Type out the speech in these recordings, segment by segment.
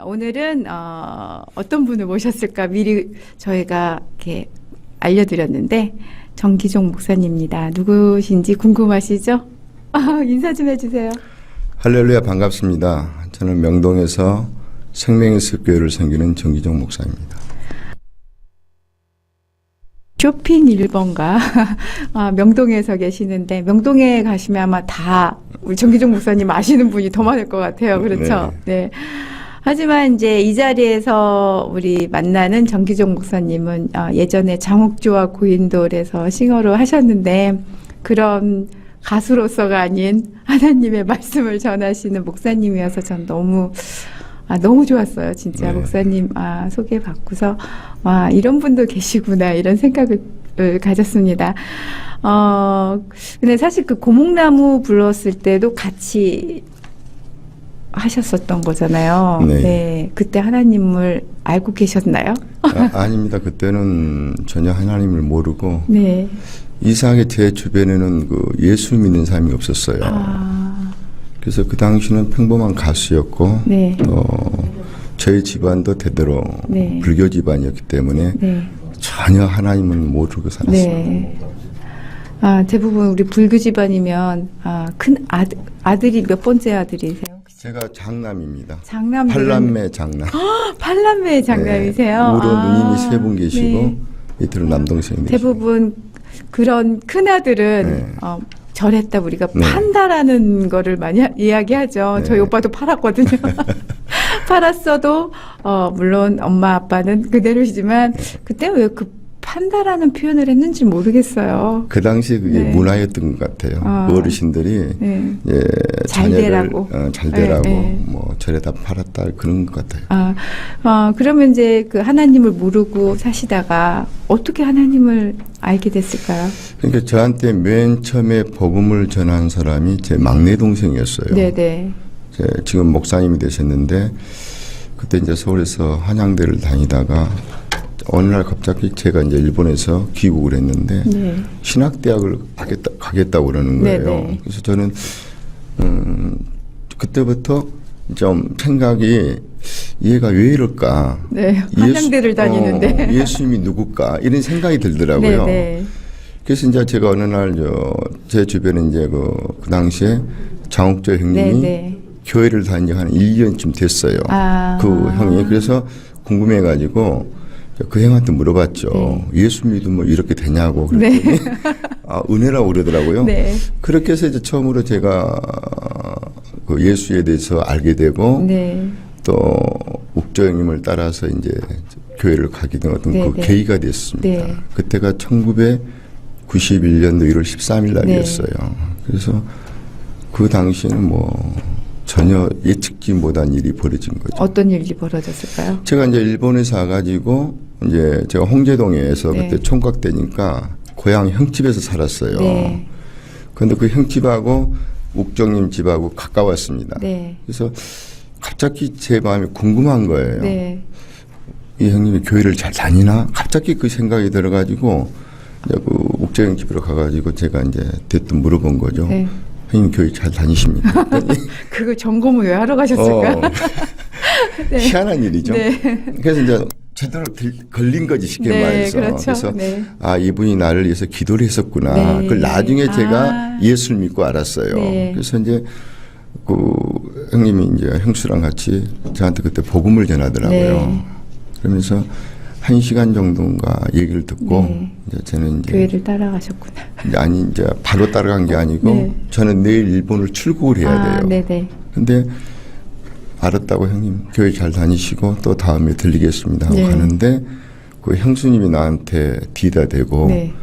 오늘은 어떤 분을 모셨을까 미리 저희가 이렇게 알려드렸는데 정기종 목사님입니다. 누구신지 궁금하시죠? 인사 좀 해주세요. 할렐루야, 반갑습니다. 저는 명동에서 생명의 습교회를 섬기는 정기종 목사입니다. 쇼핑 1번가 명동에서 계시는데 명동에 가시면 아마 다 우리 정기종 목사님 아시는 분이 더 많을 것 같아요. 그렇죠? 네. 하지만 이제 이 자리에서 우리 만나는 정기종 목사님은 예전에 장옥조와 고인돌에서 싱어로 하셨는데 그런 가수로서가 아닌 하나님의 말씀을 전하시는 목사님이어서 전 너무 좋았어요. 진짜 목사님 소개받고서 와 이런 분도 계시구나 이런 생각을 가졌습니다. 근데 사실 그 고목나무 불렀을 때도 같이 하셨었던 거잖아요. 네. 네. 그때 하나님을 알고 계셨나요? 아닙니다. 그때는 전혀 하나님을 모르고 네. 이상하게 제 주변에는 그 예수 믿는 사람이 없었어요. 그래서 그 당시는 평범한 가수였고 네. 저희 집안도 대대로 네. 불교 집안이었기 때문에 네. 전혀 하나님은 모르고 살았어요. 네. 대부분 우리 불교 집안이면 큰 아들이 몇 번째 아들이세요? 제가 장남입니다. 장남. 팔남매 장남. 팔남매 장남이세요? 우로 누님이 세 분 계시고 네. 밑으로 남동생이 대부분 그런 큰 아들은 네. 저랬다 우리가 네. 판다라는 거를 많이 이야기하죠. 네. 저희 오빠도 팔았거든요. 팔았어도 물론 엄마 아빠는 그대로이지만 그때 왜 그 판다라는 표현을 했는지 모르겠어요. 그 당시 그게 네. 문화였던 것 같아요. 그 어르신들이 네. 자녀를 되라고. 잘 되라고 네. 뭐 저래다 팔았다 그런 것 같아요. 그러면 이제 그 하나님을 모르고 사시다가 어떻게 하나님을 알게 됐을까요? 그러니까 저한테 맨 처음에 복음을 전한 사람이 제 막내 동생이었어요. 네네. 지금 목사님이 되셨는데 그때 이제 서울에서 한양대를 다니다가 어느 날 갑자기 제가 이제 일본에서 귀국을 했는데 네. 신학대학을 가겠다고 그러는 거예요. 네네. 그래서 저는 그때부터 좀 생각이 얘가 왜 이럴까? 네. 한양대를 다니는데 예수님이 누굴까? 이런 생각이 들더라고요. 네네. 그래서 이제 제가 어느 날 제 주변에 이제 그 당시에 장옥조 형님이 네네. 교회를 다닌 지 한 1년쯤 됐어요. 그 형이. 그래서 궁금해가지고 그 형한테 물어봤죠. 네. 예수 믿으면 이렇게 되냐고 그랬더니 네. 은혜라고 그러더라고요. 네. 그렇게 해서 이제 처음으로 제가 그 예수에 대해서 알게 되고 네. 또 욱조 형님을 따라서 이제 교회를 가게 된 어떤 네, 그 네. 계기가 됐습니다. 네. 그때가 1991년도 1월 13일 날이었어요. 네. 그래서 그 당시에는 뭐 전혀 예측지 못한 일이 벌어진 거죠. 어떤 일이 벌어졌을까요? 제가 이제 일본에서 와가지고 이제 제가 홍제동에서 네. 그때 총각되니까 고향 형집에서 살았어요. 네. 그런데 그 형집하고 욱정님 집하고 가까웠습니다. 네. 그래서 갑자기 제 마음이 궁금한 거예요. 네. 이 형님이 교회를 잘 다니나? 갑자기 그 생각이 들어가지고 이제 그 욱정님 집으로 가가지고 제가 이제 대뜸 물어본 거죠. 네. 형님 교회 잘 다니십니까? 그거 점검을 왜 하러 가셨을까? 네. 희한한 일이죠. 네. 그래서 이제 제대로 걸린 거지 쉽게 네, 말해서. 그렇죠. 그래서 네. 이분이 나를 위해서 기도를 했었구나. 네. 그걸 나중에 제가 예수를 믿고 알았어요. 네. 그래서 이제 그 형님이 이제 형수랑 같이 저한테 그때 복음을 전하더라고요. 네. 그러면서 1시간 정도인가 얘기를 듣고 네. 이제 저는 이제 교회를 따라가셨구나. 이제 바로 따라간 게 아니고 네. 저는 내일 일본을 출국을 해야 돼요. 네네. 근데 알았다고 형님 교회 잘 다니시고 또 다음에 들리겠습니다 하고 네. 가는데 그 형수님이 나한테 뒤다 대고 네.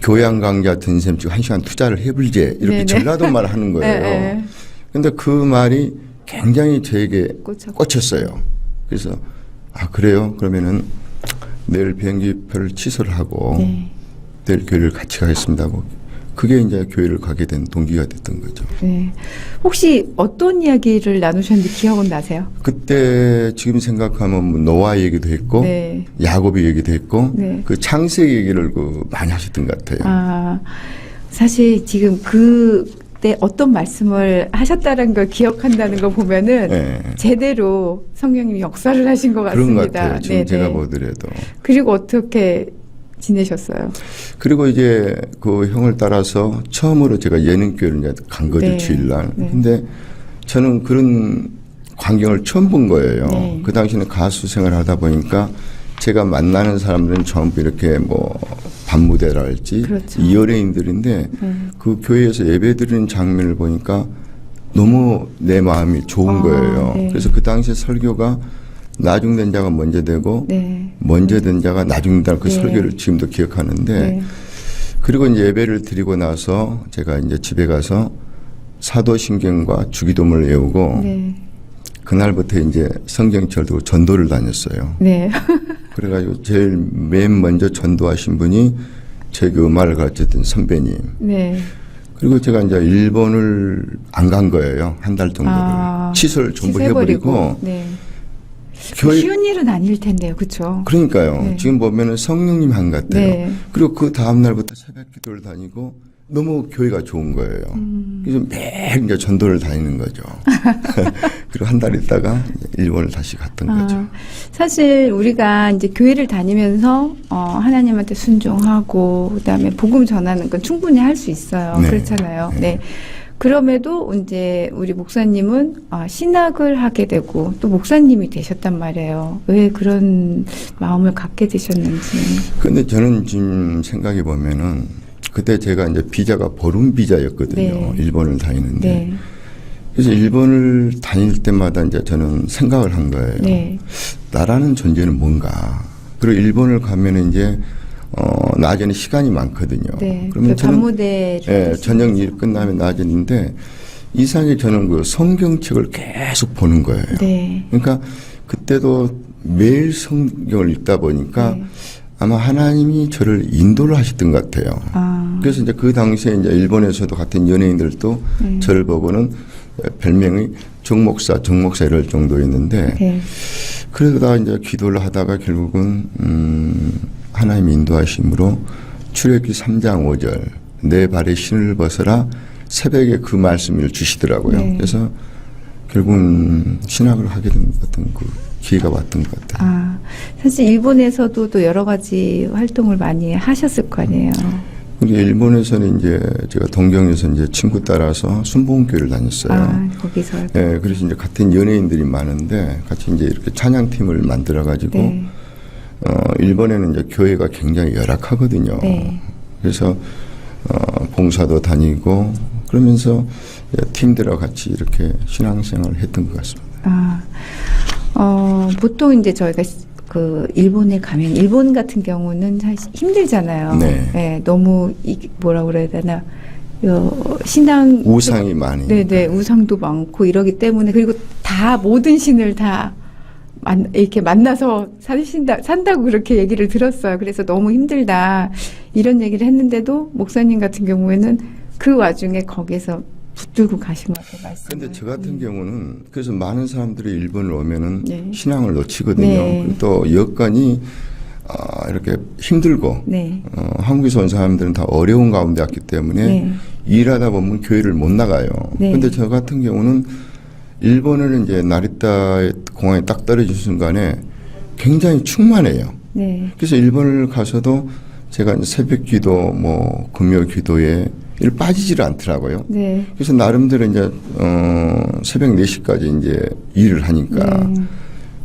교양 강좌 든셈 지금 1시간 투자를 해불제 이렇게 네네. 전라도 말을 하는 거예요. 네. 근데 그 말이 굉장히 저에게 꽂혔어요. 그래서 그래요? 그러면은 내일 비행기표를 취소를 하고 네. 내일 교회를 같이 가겠습니다 하고 그게 이제 교회를 가게 된 동기가 됐던 거죠. 네. 혹시 어떤 이야기를 나누셨는지 기억은 나세요? 그때 지금 생각하면 뭐 노아 얘기도 했고 네. 야곱의 얘기도 했고 네. 그 창세기 얘기를 많이 하셨던 것 같아요. 사실 지금 그 때 어떤 말씀을 하셨다는 걸 기억한다는 거 보면은 네. 제대로 성령님이 역사를 하신 것 그런 같습니다. 것 같아요. 지금 네네. 제가 보더라도. 그리고 어떻게 지내셨어요? 그리고 이제 그 형을 따라서 처음으로 제가 예능교회를 이제 간 거죠, 네. 주일날. 네. 근데 저는 그런 광경을 처음 본 거예요. 네. 그 당시에는 가수 생활을 하다 보니까 제가 만나는 사람들은 전부 이렇게 뭐 밤무대랄지 그렇죠. 이 연예인들인데 그 교회에서 예배 드리는 장면을 보니까 너무 내 마음이 좋은 거예요. 네. 그래서 그 당시에 설교가 나중된 자가 먼저 되고 네. 먼저 된 자가 나중된다는 그 네. 설교를 지금도 기억하는데 네. 그리고 이제 예배를 드리고 나서 제가 이제 집에 가서 사도신경과 주기도문을 외우고 네. 그날부터 이제 성경책을 들고 전도를 다녔어요. 네. 그래가지고 제일 맨 먼저 전도하신 분이 저에게 음악을 가르쳤던 선배님. 네. 그리고 제가 이제 일본을 안 간 거예요. 한 달 정도를. 취소를 전부 해버리고. 네. 교회 쉬운 일은 아닐 텐데요. 그렇죠? 그러니까요. 네. 지금 보면은 성령님 한 것 같아요. 네. 그리고 그 다음 날부터 새벽 기도를 다니고 너무 교회가 좋은 거예요. 그래서 매일 이제 전도를 다니는 거죠. 그리고 한 달 있다가 이제 일본을 다시 갔던 거죠. 사실 우리가 이제 교회를 다니면서 하나님한테 순종하고 그다음에 복음 전하는 건 충분히 할 수 있어요. 네. 그렇잖아요. 네. 네. 그럼에도 이제 우리 목사님은 신학을 하게 되고 또 목사님이 되셨단 말이에요. 왜 그런 마음을 갖게 되셨는지. 근데 저는 지금 생각해 보면은 그때 제가 이제 비자가 보름 비자였거든요. 네. 일본을 다니는데. 네. 그래서 일본을 다닐 때마다 이제 저는 생각을 한 거예요. 네. 나라는 존재는 뭔가. 그리고 일본을 가면은 이제 낮에는 시간이 많거든요. 네. 그러면 그 저는 밤무대를 예, 저녁 일 끝나면 낮이는데 이상하게 저는 그 성경책을 계속 보는 거예요. 네. 그러니까 그때도 매일 성경을 읽다 보니까 네. 아마 하나님이 저를 인도를 하셨던 것 같아요. 그래서 이제 그 당시에 이제 일본에서도 같은 연예인들도 저를 보고는 별명이 정목사 이럴 정도였는데 네. 그러다 이제 기도를 하다가 결국은 하나님 인도하심으로 출애굽기 3장 5절 내 발에 신을 벗어라 새벽에 그 말씀을 주시더라고요. 네. 그래서 결국은 신학을 하게 된 어떤 그 기회가 왔던 것 같아요. 사실 일본에서도 또 여러 가지 활동을 많이 하셨을 거 아니에요. 근데 일본에서는 이제 제가 동경에서 이제 친구 따라서 순복음교회를 다녔어요. 거기서. 예, 그래서 이제 같은 연예인들이 많은데 같이 이제 이렇게 찬양팀을 만들어 가지고 네. 일본에는 이제 교회가 굉장히 열악하거든요. 네. 그래서 봉사도 다니고 그러면서 팀들하고 같이 이렇게 신앙생활을 했던 것 같습니다. 보통 이제 저희가 그 일본에 가면 일본 같은 경우는 사실 힘들잖아요. 네. 너무 뭐라 그래야 되나 신앙 우상이 많이. 네네 우상도 많고 이러기 때문에 그리고 다 모든 신을 다 이렇게 만나서 산다고 그렇게 얘기를 들었어요. 그래서 너무 힘들다 이런 얘기를 했는데도 목사님 같은 경우에는 그 와중에 거기서 붙들고 가신 것 같아요. 말씀을. 근데 저 같은 경우는 그래서 많은 사람들이 일본을 오면은 네. 신앙을 놓치거든요. 네. 그리고 또 여건이 이렇게 힘들고 네. 한국에서 온 사람들은 다 어려운 가운데 왔기 때문에 네. 일하다 보면 교회를 못 나가요. 네. 근데 저 같은 경우는 일본을 이제 나리타 공항에 딱 떨어진 순간에 굉장히 충만해요. 네. 그래서 일본을 가서도 제가 이제 새벽 기도, 뭐 금요 기도에 일 빠지지를 않더라고요. 네. 그래서 나름대로 이제 새벽 4시까지 이제 일을 하니까 네.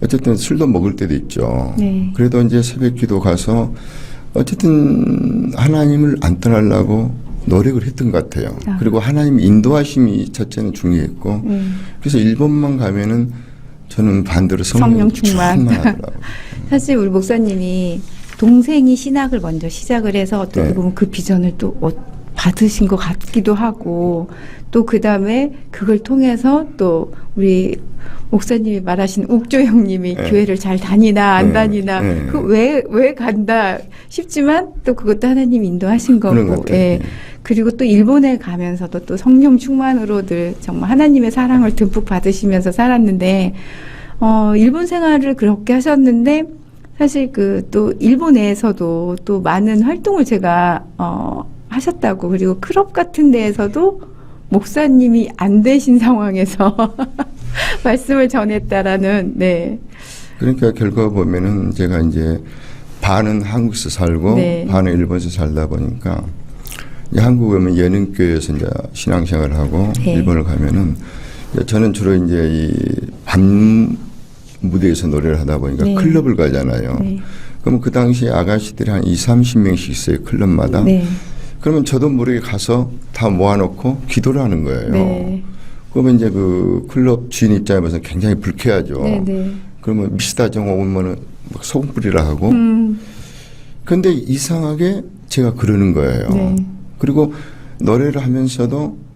어쨌든 술도 먹을 때도 있죠. 네. 그래도 이제 새벽 기도 가서 어쨌든 하나님을 안 떠나려고 노력을 했던 것 같아요. 그리고 하나님 인도하심이 첫째는 중요했고 그래서 일본만 가면은 저는 반대로 성령 충만하더라고요. 사실 우리 목사님이 동생이 신학을 먼저 시작을 해서 어떻게 네. 보면 그 비전을 또 받으신 것 같기도 하고 또 그 다음에 그걸 통해서 또 우리 목사님이 말하신 옥조 형님이 네. 교회를 잘 다니나 안 네. 다니나 네. 그 왜 간다 싶지만 또 그것도 하나님 인도하신 그런 것 거고 같아요. 예. 그리고 또 일본에 가면서도 또 성령 충만으로 늘 정말 하나님의 사랑을 듬뿍 받으시면서 살았는데 일본 생활을 그렇게 하셨는데 사실 그 또 일본 내에서도 또 많은 활동을 제가 하셨다고 그리고 클럽 같은 데에서도 목사님이 안 되신 상황에서 말씀을 전했다라는, 네. 그러니까 결과 보면은 제가 이제 반은 한국에서 살고 네. 반은 일본에서 살다 보니까 이제 한국에 오면 예능교회에서 이제 신앙생활을 하고 네. 일본을 가면은 저는 주로 이제 이 밤 무대에서 노래를 하다 보니까 네. 클럽을 가잖아요. 네. 그럼 그 당시 아가씨들이 한 30명씩 있어요. 클럽마다. 네. 그러면 저도 모르게 가서 다 모아놓고 기도를 하는 거예요. 네. 그러면 이제 그 클럽 주인 입장에서 굉장히 불쾌하죠. 네. 네. 그러면 미스터 정 오면은 막 소금 뿌리라 하고. 근데 이상하게 제가 그러는 거예요. 네. 그리고 노래를 하면서도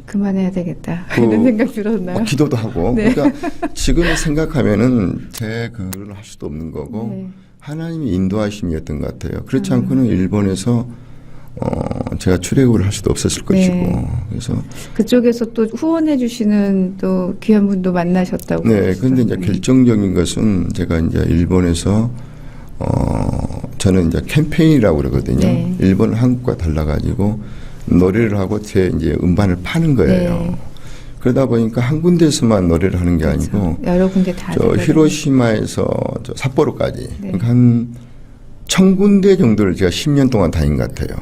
그만해야 되겠다. 그 이런 생각 들었나요? 막 기도도 하고. 네. 그러니까 지금 생각하면은 제 글을 할 수도 없는 거고 네. 하나님이 인도하심이었던 것 같아요. 그렇지 않고는 일본에서 제가 출애굽을 할 수도 없었을 것이고. 네. 그래서 그쪽에서 또 후원해 주시는 또 귀한 분도 만나셨다고. 네. 그런데 이제 결정적인 것은 제가 이제 일본에서 저는 이제 캠페인이라고 그러거든요. 네. 일본 한국과 달라가지고 노래를 하고 제 이제 음반을 파는 거예요. 네. 그러다 보니까 한 군데에서만 노래를 하는 게 그렇죠. 아니고 여러 군데 다. 저 히로시마에서 저 삿포로까지 네. 그러니까 한 1000군데 정도를 제가 10년 동안 다닌 것 같아요.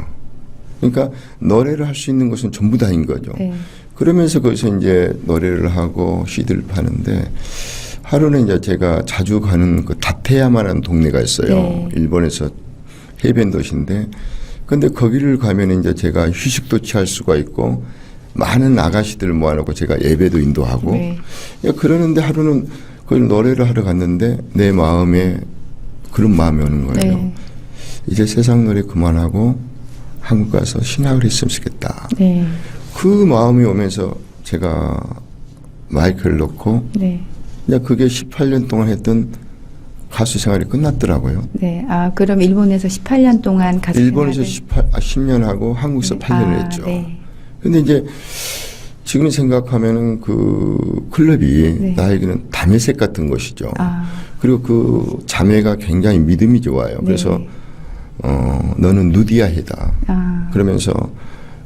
그러니까 노래를 할 수 있는 곳은 전부 다인 거죠. 네. 그러면서 거기서 이제 노래를 하고 CD를 파는데 하루는 이제 제가 자주 가는 그 다테야마라는 동네가 있어요. 네. 일본에서 해변 도시인데 근데 거기를 가면 이제 제가 휴식도 취할 수가 있고 많은 아가씨들을 모아놓고 제가 예배도 인도하고 네. 그러는데 하루는 거기 노래를 하러 갔는데 내 마음에 그런 마음이 오는 거예요. 네. 이제 세상 노래 그만하고 한국 가서 신학을 했으면 좋겠다. 네. 그 마음이 오면서 제가 마이크를 놓고 네. 이제 그게 18년 동안 했던 가수 생활이 끝났더라고요. 네. 아, 그럼 일본에서 18년 동안 가수 일본에서 생활을- 10년 하고 한국에서 네. 8년을 아, 했죠. 네. 근데 이제 지금 생각하면은 그 클럽이 네. 나에게는 담회색 같은 것이죠. 아, 그리고 그 자매가 굉장히 믿음이 좋아요. 그래서 네. 너는 누디아해다. 아, 그러면서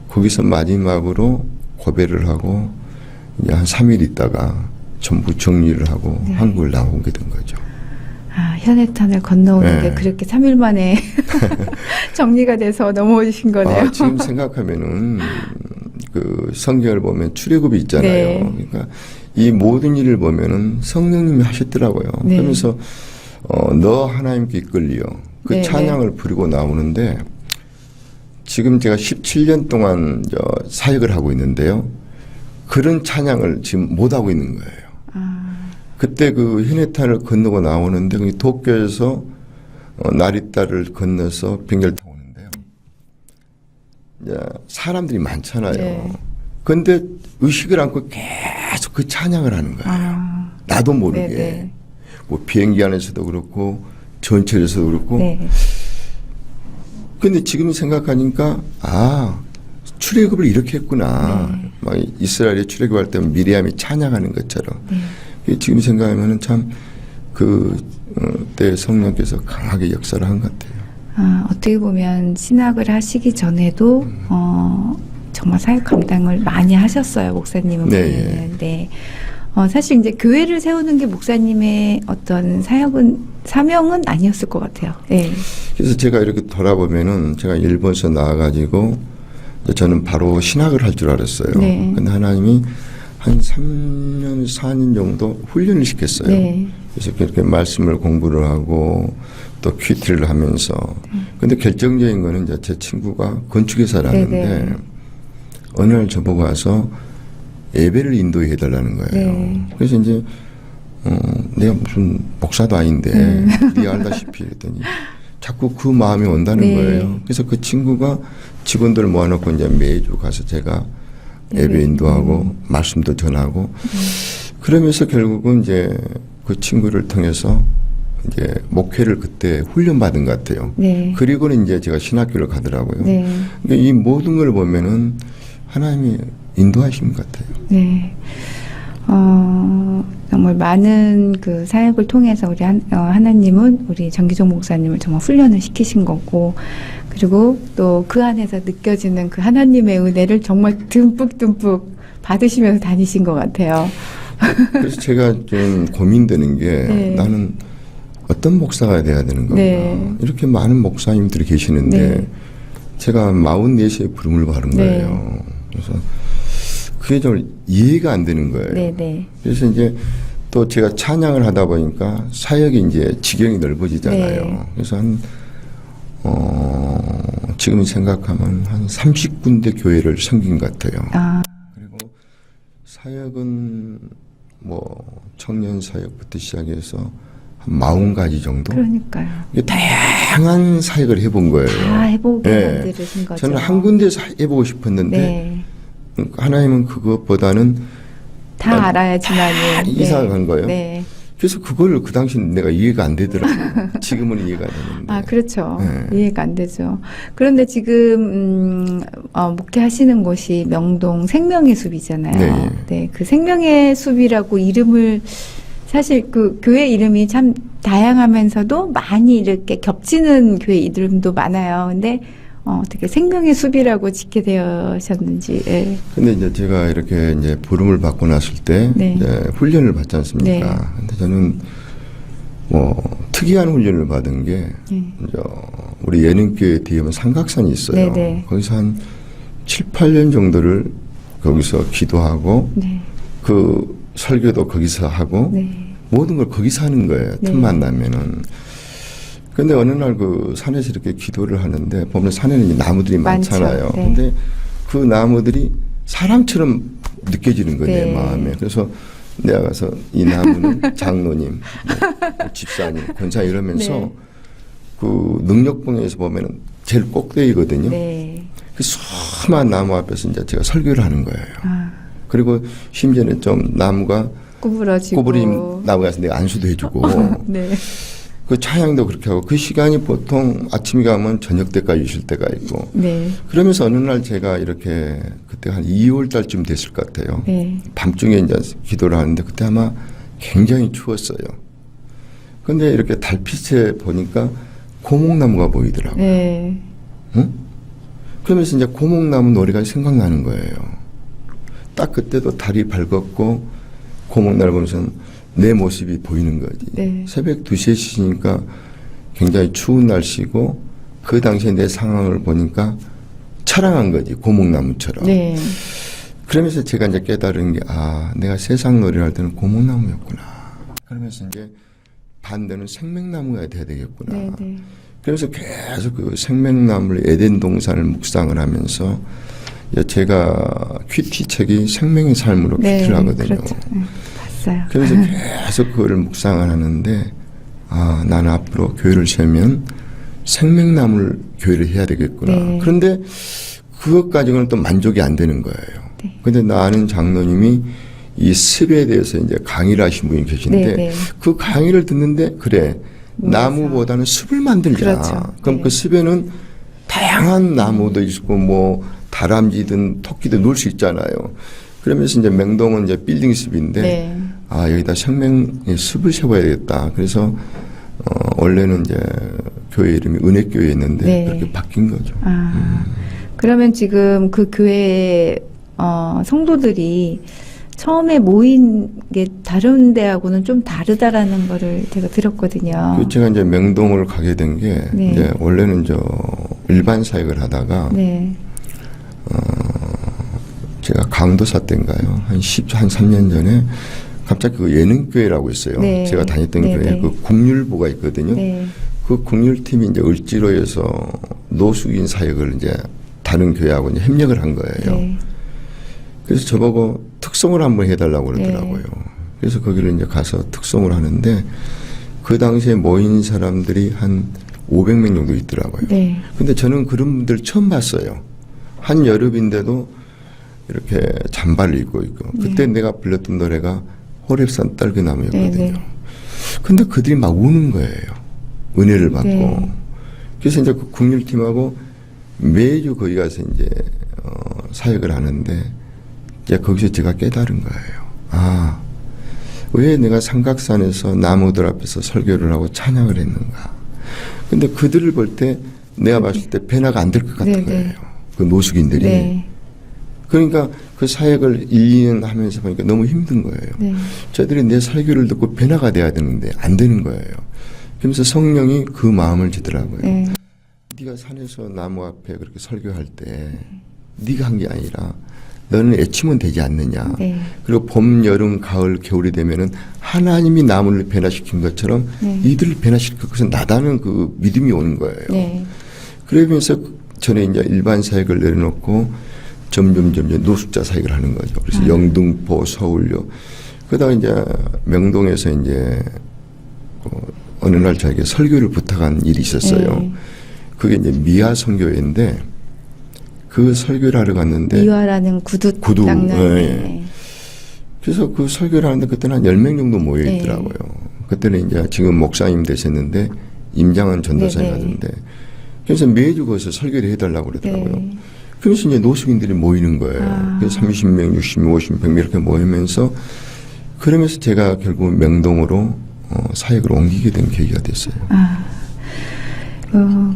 거기서 마지막으로 고배를 하고 이제 한 3일 있다가 전부 정리를 하고 네. 한국을 나오게 된 거죠. 아, 현해탄을 건너오는 네. 게 그렇게 3일 만에 정리가 돼서 넘어오신 거네요. 지금 생각하면은 그 성경을 보면 출애굽이 있잖아요. 네. 그러니까 이 모든 일을 보면은 성령님이 하셨더라고요. 네. 그러면서 너 하나님께 이끌리어 그 네, 찬양을 부르고 나오는데 지금 제가 17년 동안 사역을 하고 있는데요. 그런 찬양을 지금 못 하고 있는 거예요. 아, 그때 그 히네탄을 건너고 나오는데 그 도쿄에서 나리타를 건너서 빙결 타고 오는데요. 이제 사람들이 많잖아요. 네. 그런데 의식을 않고 계속 그 찬양을 하는 거예요. 아, 나도 모르게. 네. 뭐 비행기 안에서도 그렇고 전철에서도 그렇고. 네. 근데 지금 생각하니까 출애굽을 이렇게 했구나. 네. 막 이스라엘이 출애굽할 때 미리암이 찬양하는 것처럼. 네. 지금 생각하면은 참 그때 성령께서 강하게 역사를 한 것 같아요. 아, 어떻게 보면 신학을 하시기 전에도 정말 사역 감당을 많이 하셨어요, 목사님은. 네, 보면은. 네. 사실 이제 교회를 세우는 게 목사님의 어떤 사명은 아니었을 것 같아요. 네. 그래서 제가 이렇게 돌아보면은 제가 일본에서 나와가지고 저는 바로 신학을 할 줄 알았어요. 네. 근데 하나님이 한 3년, 4년 정도 훈련을 시켰어요. 네. 그래서 그렇게 말씀을 공부를 하고 또 큐티를 하면서. 근데 결정적인 거는 이제 제 친구가 건축회사라는데 네. 어느 날 저보고 와서 예배를 인도해 해달라는 거예요. 네. 그래서 이제 내가 무슨 목사도 아닌데 네 알다시피 했더니 자꾸 그 마음이 온다는 네. 거예요. 그래서 그 친구가 직원들 모아놓고 이제 매주 가서 제가 예배 인도하고 말씀도 전하고 그러면서 결국은 이제 그 친구를 통해서 이제 목회를 그때 훈련받은 것 같아요. 네. 그리고는 이제 제가 신학교를 가더라고요. 네. 그러니까 이 모든 걸 보면은 하나님이 인도하신 것 같아요. 네. 정말 많은 그 사역을 통해서 우리 하나님은 우리 정기종 목사님을 정말 훈련을 시키신 거고, 그리고 또 그 안에서 느껴지는 그 하나님의 은혜를 정말 듬뿍듬뿍 받으시면서 다니신 것 같아요. 그래서 제가 좀 고민되는 게 네. 나는 어떤 목사가 돼야 되는 건가. 네. 이렇게 많은 목사님들이 계시는데 네. 제가 44세에 부름을 받은 네. 거예요. 그래서 그게 좀 이해가 안 되는 거예요. 네, 네. 그래서 이제 또 제가 찬양을 하다 보니까 사역이 이제 지경이 넓어지잖아요. 네. 그래서 지금 생각하면 한 30군데 교회를 섬긴 것 같아요. 아, 그리고 사역은 뭐 청년 사역부터 시작해서 한 40가지 정도? 그러니까요. 이게 다양한 사역을 해본 거예요. 다 해보게 예. 만드신 거죠. 저는 한 군데서 해보고 싶었는데 네. 하나님은 그것보다는 다 알아야지만은. 이상한 거예요. 네. 그래서 그걸 그 당시 내가 이해가 안 되더라고요. 지금은 이해가 되는데. 아, 그렇죠. 네. 이해가 안 되죠. 그런데 지금, 목회하시는 곳이 명동 생명의 숲이잖아요. 네. 네. 그 생명의 숲이라고 이름을, 사실 그 교회 이름이 참 다양하면서도 많이 이렇게 겹치는 교회 이름도 많아요. 근데, 어떻게 생명의 숲이라고 짓게 되셨는지. 예. 근데 이제 제가 이렇게 이제 부름을 받고 났을 때 네. 이제 훈련을 받지 않습니까? 네. 근데 저는 뭐 특이한 훈련을 받은 게 네. 이제 우리 예능교회 뒤에 보면 삼각산이 있어요. 네, 네. 거기서 한 7, 8년 정도를 거기서 기도하고 네. 그 설교도 거기서 하고 네. 모든 걸 거기서 하는 거예요. 네. 틈만 나면은. 근데 어느 날 그 산에서 이렇게 기도를 하는데 보면 산에는 이제 나무들이 많죠. 많잖아요. 네. 근데 그 나무들이 사람처럼 느껴지는 거예요, 네. 내 마음에. 그래서 내가 가서 이 나무는 장로님, 뭐 집사님, 권사 이러면서 네. 그 능력봉에서 보면은 제일 꼭대기거든요. 네. 그 수많은 나무 앞에서 이제 제가 설교를 하는 거예요. 아, 그리고 심지어는 좀 나무가 구부러지고. 꼬부림 나무가서 내가 안수도 해주고 네. 그 찬양도 그렇게 하고 그 시간이 보통 아침에 가면 저녁 때까지 있을 때가 있고 네. 그러면서 어느 날 제가 이렇게 그때 한 2월 달쯤 됐을 것 같아요. 네. 밤중에 이제 기도를 하는데 그때 아마 굉장히 추웠어요. 근데 이렇게 달빛에 보니까 고목나무가 보이더라고요. 네. 응? 그러면서 이제 고목나무 노래가 생각나는 거예요. 딱 그때도 달이 밝았고 고목나무를 보면서 내 모습이 보이는 거지. 네. 새벽 2시에 시니까 굉장히 추운 날씨고 그 당시에 내 상황을 보니까 처량한 거지. 고목나무처럼. 네. 그러면서 제가 이제 깨달은 게 내가 세상 놀이를 할 때는 고목나무였구나. 그러면서 이제 반대는 생명나무가 돼야 되겠구나. 네. 네. 그래서 계속 그 생명나무를 에덴 동산을 묵상을 하면서 제가 큐티 책이 생명의 삶으로 큐티를 하거든요. 그렇죠. 네, 봤어요. 그래서 계속 그거를 묵상을 하는데 나는 앞으로 교회를 세우면 생명나무를 교회를 해야 되겠구나. 네. 그런데 그것 가지고는 또 만족이 안 되는 거예요. 네. 근데 나 아는 장로님이 이 습에 대해서 이제 강의를 하신 분이 계신데 네, 네. 그 강의를 듣는데 그래 나무보다는 습을 만들자. 그렇죠. 그럼 네. 그 습에는 다양한 나무도 있고 뭐 다람쥐든 토끼도 놀 수 있잖아요. 그러면서 이제 명동은 이제 빌딩 습인데 네. 여기다 생명의 습을 세워야 되겠다. 그래서 원래는 이제 교회 이름이 은혜교회였는데 네. 그렇게 바뀐 거죠. 그러면 지금 그 교회 성도들이 처음에 모인 게 다른 데하고는 좀 다르다라는 거를 제가 들었거든요. 그 제가 이제 명동을 가게 된 게 네. 이제 원래는 일반 사역을 하다가 네. 제가 강도사 때인가요? 한 3년 전에 갑자기 그 예능교회라고 있어요. 네. 제가 다녔던 네, 교회 네. 그 국률부가 있거든요. 네. 그 국률팀이 이제 을지로에서 노숙인 사역을 이제 다른 교회하고 이제 협력을 한 거예요. 네. 그래서 저보고 특송을 한번 해달라고 그러더라고요. 네. 그래서 거기를 이제 가서 특송을 하는데 그 당시에 모인 사람들이 한 500명 정도 있더라고요. 네. 근데 저는 그런 분들 처음 봤어요. 한 여름인데도 이렇게 잠바를 입고 있고 그때 내가 불렀던 노래가 호랩산 딸기나무였거든요. 네, 네. 근데 그들이 막 우는 거예요. 은혜를 받고. 네. 그래서 이제 그 국률팀하고 매주 거기 가서 이제 사역을 하는데 이제 거기서 제가 깨달은 거예요. 왜 내가 삼각산에서 나무들 앞에서 설교를 하고 찬양을 했는가. 근데 그들을 볼 때 내가 봤을 때 변화가 안 될 것 같은 네, 거예요. 네. 그 노숙인들이. 네. 그러니까 그 사역을 1, 2년 하면서 보니까 너무 힘든 거예요. 네. 저들이 내 설교를 듣고 변화가 돼야 되는데 안 되는 거예요. 그러면서 성령이 그 마음을 주더라고요. 네. 네가 산에서 나무 앞에 그렇게 설교할 때 네가 한 게 아니라 너는 애치면 되지 않느냐. 네. 그리고 봄, 여름, 가을, 겨울이 되면은 하나님이 나무를 변화시킨 것처럼 네. 이들을 변화시킬 것은 나다는 그 믿음이 오는 거예요. 네. 그러면서 저는 이제 일반 사역을 내려놓고 점점 노숙자 사역을 하는 거죠. 그래서 영등포, 서울요. 그러다가 이제 명동에서 이제 어느 날 저에게 설교를 부탁한 일이 있었어요. 네. 그게 이제 미아 선교회인데 그 설교를 하러 갔는데 미화라는 구두 닦는. 네. 그래서 그 설교를 하는데 그때는 한 10명 정도 모여 네. 있더라고요. 그때는 이제 지금 목사님 되셨는데 임장한 전도사님 네, 네. 하던데 그래서 매주 거기서 설교를 해달라고 그러더라고요. 네. 그래서 이제 노숙인들이 모이는 거예요. 그래서 30명, 60명, 50명 이렇게 모이면서 그러면서 제가 결국 명동으로 사역을 옮기게 된 계기가 됐어요.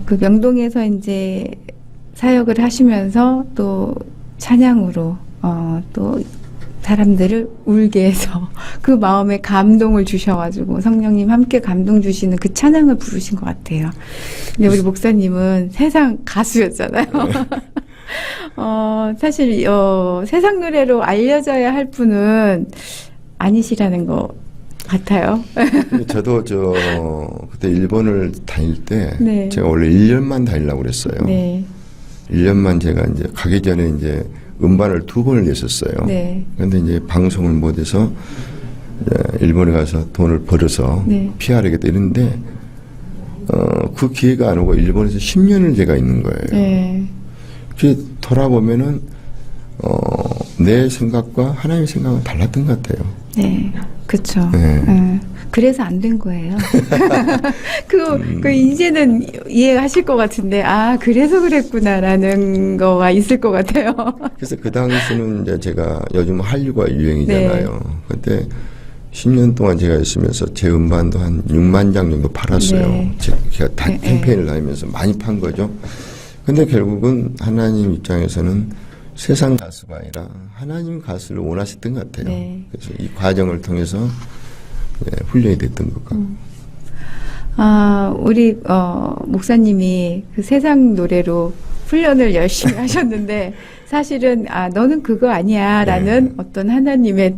그 명동에서 이제 사역을 하시면서 또 찬양으로 또 사람들을 울게 해서 그 마음에 감동을 주셔가지고 성령님 함께 감동 주시는 그 찬양을 부르신 것 같아요. 근데 우리 목사님은 세상 가수였잖아요. 사실 세상 노래로 알려져야 할 분은 아니시라는 것 같아요. 저도 그때 일본을 다닐 때 네. 제가 원래 1년만 다니려고 그랬어요. 네. 1년만 제가 이제 가기 전에 이제 음반을 2번을 냈었어요. 네. 그런데 이제 방송을 못해서 이제 일본에 가서 돈을 벌어서 네. 피하려겠다 이랬는데 그 기회가 안 오고 일본에서 10년을 제가 있는 거예요. 네. 그래서 돌아보면은 내 생각과 하나님의 생각은 달랐던 것 같아요. 네. 그렇죠. 네. 그래서 안 된 거예요. 그 이제는 이해하실 것 같은데 그래서 그랬구나라는 거가 있을 것 같아요. 그래서 그 당시는 이제 제가 요즘 한류가 유행이잖아요. 그때 10년 동안 제가 있으면서 제 음반도 한 6만 장 정도 팔았어요. 네. 제가 다 네. 캠페인을 다니면서 많이 판 거죠. 근데 결국은 하나님 입장에서는 세상 가수가 아니라 하나님 가수를 원하셨던 것 같아요. 네. 그래서 이 과정을 통해서 훈련이 됐던 것 같고. 우리 목사님이 그 세상 노래로 훈련을 열심히 하셨는데 사실은 너는 그거 아니야라는 네. 어떤 하나님의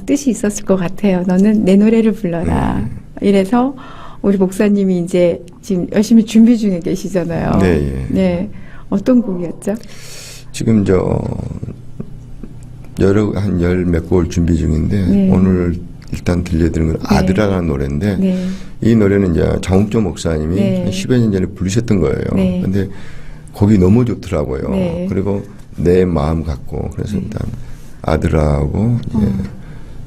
뜻이 있었을 것 같아요. 너는 내 노래를 불러라. 이래서 우리 목사님이 이제 지금 열심히 준비 중에 계시잖아요. 네. 네. 어떤 곡이었죠? 지금 한 열 몇 곡을 준비 중인데 네. 오늘 일단 들려드리는 건 네. 아드라라는 노래인데 네. 이 노래는 이제 장욱조 목사님이 네. 한 10여 년 전에 부르셨던 거예요. 네. 근데 곡이 너무 좋더라고요. 네. 그리고 내 마음 같고 그래서 일단 아드라하고 이제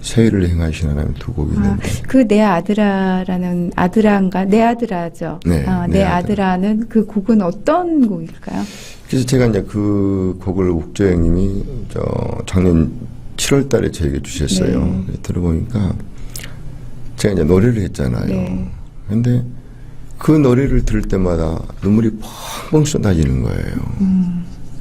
세일을 행하신 하나님 두 곡이 있는데 그 내 아드라라는 아드라인가? 내 아드라죠. 네, 내 아드라는 그 곡은 어떤 곡일까요? 그래서 제가 이제 그 곡을 욱조 형님이 작년 7월 달에 저에게 주셨어요. 네. 들어보니까 제가 이제 노래를 했잖아요. 네. 근데 그 노래를 들을 때마다 눈물이 펑펑 쏟아지는 거예요.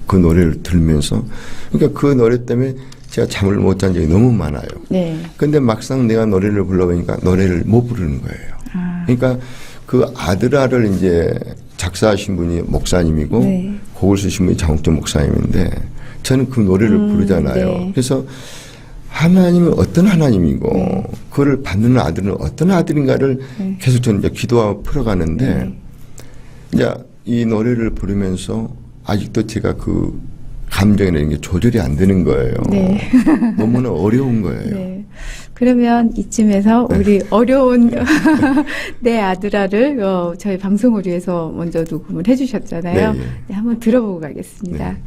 그 노래를 들으면서. 그러니까 그 노래 때문에 제가 잠을 못 잔 적이 너무 많아요. 네. 근데 막상 내가 노래를 불러보니까 노래를 못 부르는 거예요. 그러니까 그 아드라를 이제 작사하신 분이 목사님이고 네. 곡을 쓰신 분이 장욱조 목사님인데 저는 그 노래를 부르잖아요. 네. 그래서 하나님은 어떤 하나님이고 그를 받는 아들은 어떤 아들인가를 계속 저는 이제 기도하고 풀어가는데 이제 이 노래를 부르면서 아직도 제가 그 감정이나 이런 게 조절이 안 되는 거예요. 네. 너무나 어려운 거예요. 네. 그러면 이쯤에서 우리 어려운 내 아드라를 저희 방송을 위해서 먼저 녹음을 해주셨잖아요. 네, 네, 한번 들어보고 가겠습니다. 네.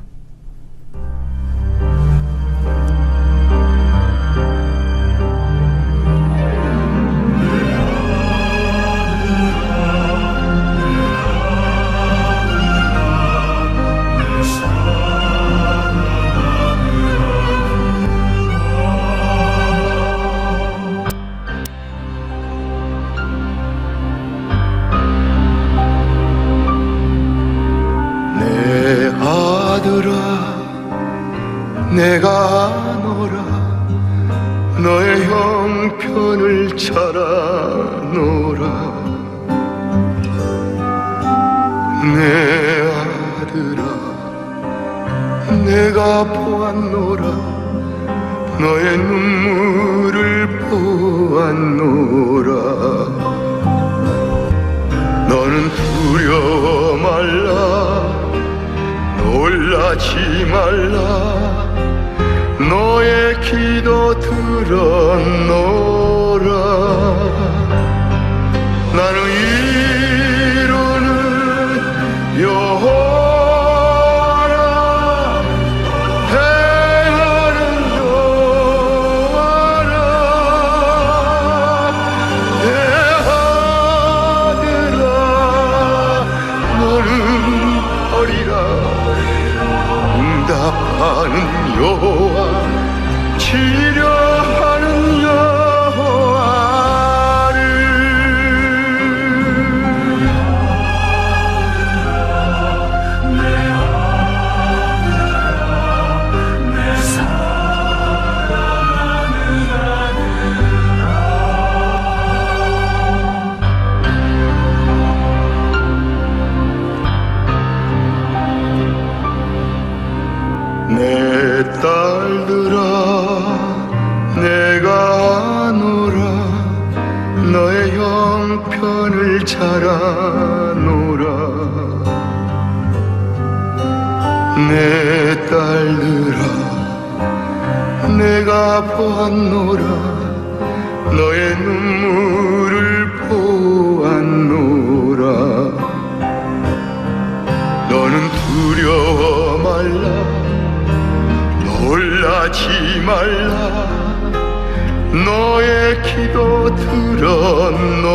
너의 형편을 자라노라. 내 아들아 내가 보았노라. 너의 눈물을 보았노라. 너는 두려워 말라. 놀라지 말라. 너의 기도 들었노라. 나는 이루는 여호와라. 행하는 여호와라. 내 아들아 너는 어리라. 응답하는 여호와 치료하는 여호와를. 내 딸들아 내가 아노라. 너의 형편을 자라노라. 내 딸들아 내가 보았노라. 너의 눈물을 보았노라. 너는 두려워 말라. 놀라지 말라. 너의 기도 들었노라.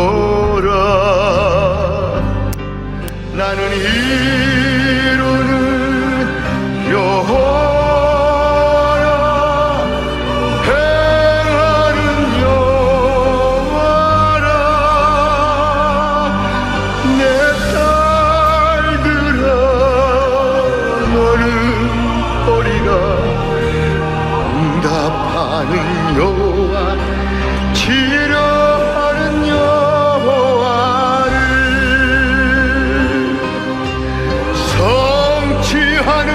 나는 이루는 여호와라. 행하는 여호와라. 내 딸들아 너는 어리라. 응답하는 여호와 치료하는 여호와를 성취하는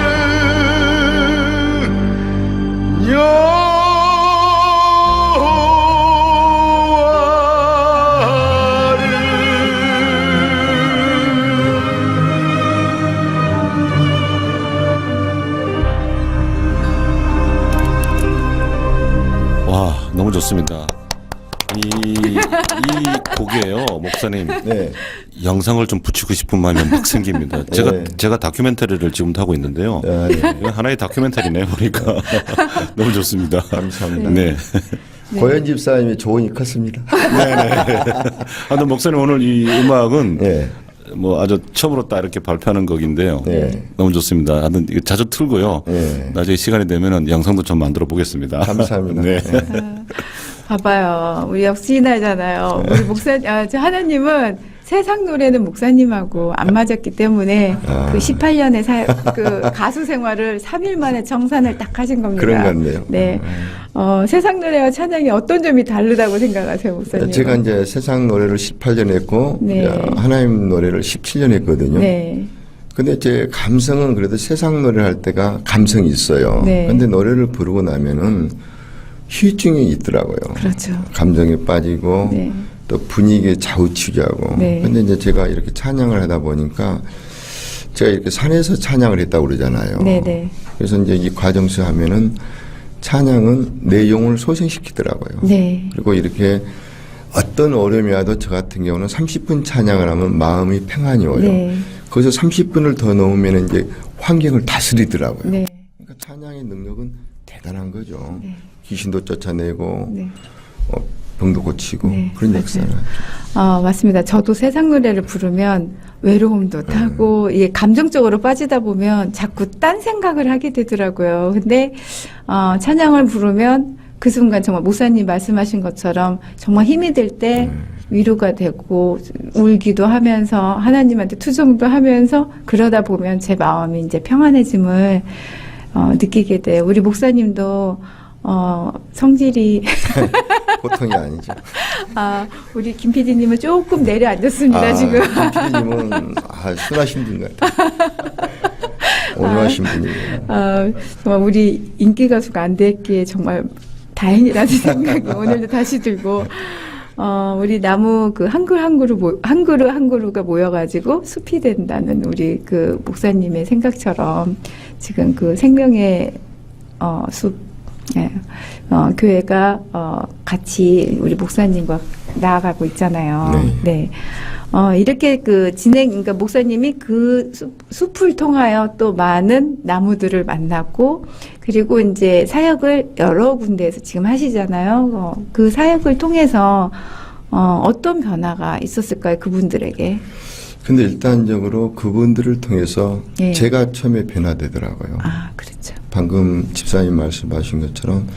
와, 너무 좋습니다. 이 곡이에요, 목사님. 네. 영상을 좀 붙이고 싶은 마음이 막 생깁니다. 제가 다큐멘터리를 지금도 하고 있는데요. 네. 이건 하나의 다큐멘터리네요, 보니까. 너무 좋습니다. 감사합니다. 네. 고현 집사님의 조언이 컸습니다. 네네. 근데 목사님 오늘 이 음악은 네. 뭐 아주 처음으로 딱 이렇게 발표하는 곡인데요. 네. 너무 좋습니다. 하여튼 이거 자주 틀고요. 네. 나중에 시간이 되면은 영상도 좀 만들어 보겠습니다. 감사합니다. 네. 봐봐요. 우리 역시나잖아요. 우리 하나님은 세상 노래는 목사님하고 안 맞았기 때문에 그 18년의 그 가수 생활을 3일 만에 정산을 딱 하신 겁니다. 그런 것 같네요. 네. 세상 노래와 찬양이 어떤 점이 다르다고 생각하세요, 목사님? 제가 이제 세상 노래를 18년 했고 네. 하나님 노래를 17년 했거든요. 네. 근데 제 감성은 그래도 세상 노래를 할 때가 감성이 있어요. 네. 근데 노래를 부르고 나면은 휴증이 있더라고요. 그렇죠. 감정에 빠지고 네. 또 분위기에 좌우치게 하고. 네. 근데 이제 제가 이렇게 찬양을 하다 보니까 제가 이렇게 산에서 찬양을 했다고 그러잖아요. 네네. 그래서 이제 이 과정에서 하면은 찬양은 내 영혼을 소생시키더라고요. 네. 그리고 이렇게 어떤 어려움이 와도 저 같은 경우는 30분 찬양을 하면 마음이 평안이 와요. 네. 거기서 30분을 더 넣으면 이제 환경을 다스리더라고요. 네. 그러니까 찬양의 능력은 대단한 거죠. 네. 귀신도 쫓아내고 네. 병도 고치고 네, 그런 맞아요. 역사를. 맞습니다. 저도 세상 노래를 부르면 외로움도 타고 이게 감정적으로 빠지다 보면 자꾸 딴 생각을 하게 되더라고요. 근데 찬양을 부르면 그 순간 정말 목사님 말씀하신 것처럼 정말 힘이 들 때 위로가 되고 울기도 하면서 하나님한테 투정도 하면서 그러다 보면 제 마음이 이제 평안해짐을 느끼게 돼요. 우리 목사님도 성질이 보통이 아니죠. 우리 김 PD님은 조금 내려앉았습니다 지금. 김 PD님은 순하신 분 같아요. 온화하신 분이에요. 정말 우리 인기 가수가 안 됐기에 정말 다행이라는 생각이 오늘도 다시 들고. 우리 나무 그 한 그루가 모여가지고 숲이 된다는 우리 그 목사님의 생각처럼 지금 그 생명의 숲, 교회가 같이 우리 목사님과 나아가고 있잖아요. 네. 이렇게 그러니까 목사님이 그 숲을 통하여 또 많은 나무들을 만났고, 그리고 이제 사역을 여러 군데에서 지금 하시잖아요. 그 사역을 통해서, 어떤 변화가 있었을까요? 그분들에게. 근데 일단적으로 그분들을 통해서 예. 제가 처음에 변화되더라고요. 그렇죠. 방금 집사님 말씀하신 것처럼